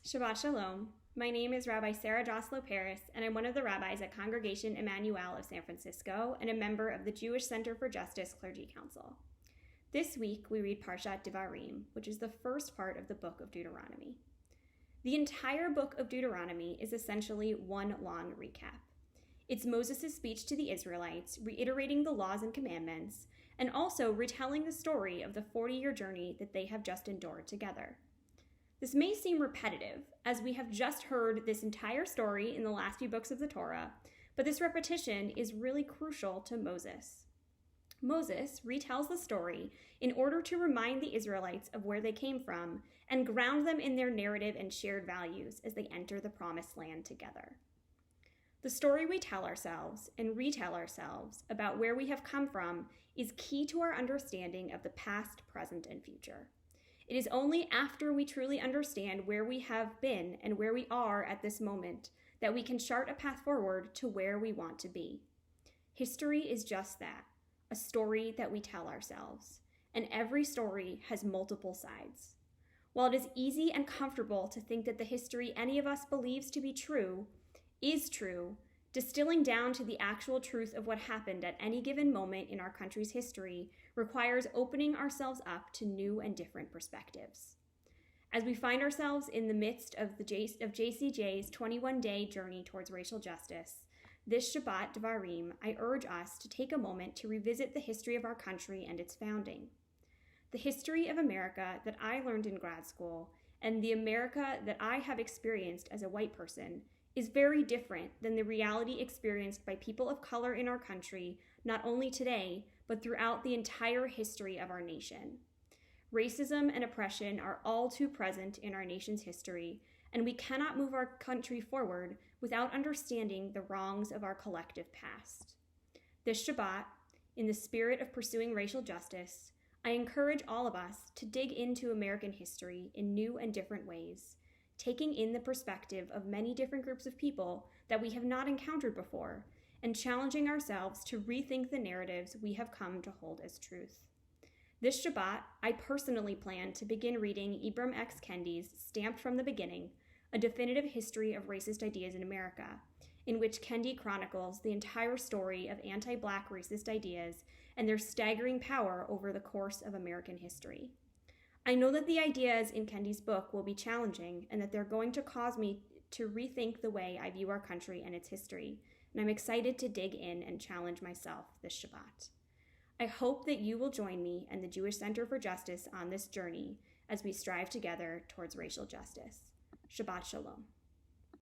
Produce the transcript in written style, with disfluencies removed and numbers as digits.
Shabbat Shalom. My name is Rabbi Sarah Joselow Parris, and I'm one of the rabbis at Congregation Emanu-El of San Francisco and a member of the Jewish Center for Justice Clergy Council. This week, we read Parshat Devarim, which is the first part of the book of Deuteronomy. The entire book of Deuteronomy is essentially one long recap. It's Moses' speech to the Israelites, reiterating the laws and commandments, and also retelling the story of the 40-year journey that they have just endured together. This may seem repetitive, as we have just heard this entire story in the last few books of the Torah, but this repetition is really crucial to Moses. Moses retells the story in order to remind the Israelites of where they came from and ground them in their narrative and shared values as they enter the promised land together. The story we tell ourselves and retell ourselves about where we have come from is key to our understanding of the past, present, and future. It is only after we truly understand where we have been and where we are at this moment that we can chart a path forward to where we want to be. History is just that, a story that we tell ourselves, and every story has multiple sides. While it is easy and comfortable to think that the history any of us believes to be true is true, distilling down to the actual truth of what happened at any given moment in our country's history requires opening ourselves up to new and different perspectives. As we find ourselves in the midst of JCJ's 21-day journey towards racial justice, this Shabbat Devarim, I urge us to take a moment to revisit the history of our country and its founding. The history of America that I learned in grad school and the America that I have experienced as a white person is very different than the reality experienced by people of color in our country, not only today, but throughout the entire history of our nation. Racism and oppression are all too present in our nation's history, and we cannot move our country forward without understanding the wrongs of our collective past. This Shabbat, in the spirit of pursuing racial justice, I encourage all of us to dig into American history in new and different ways, taking in the perspective of many different groups of people that we have not encountered before, and challenging ourselves to rethink the narratives we have come to hold as truth. This Shabbat, I personally plan to begin reading Ibram X. Kendi's Stamped from the Beginning, a definitive history of racist ideas in America, in which Kendi chronicles the entire story of anti-Black racist ideas and their staggering power over the course of American history. I know that the ideas in Kendi's book will be challenging and that they're going to cause me to rethink the way I view our country and its history, and I'm excited to dig in and challenge myself this Shabbat. I hope that you will join me and the Jewish Center for Justice on this journey as we strive together towards racial justice. Shabbat Shalom.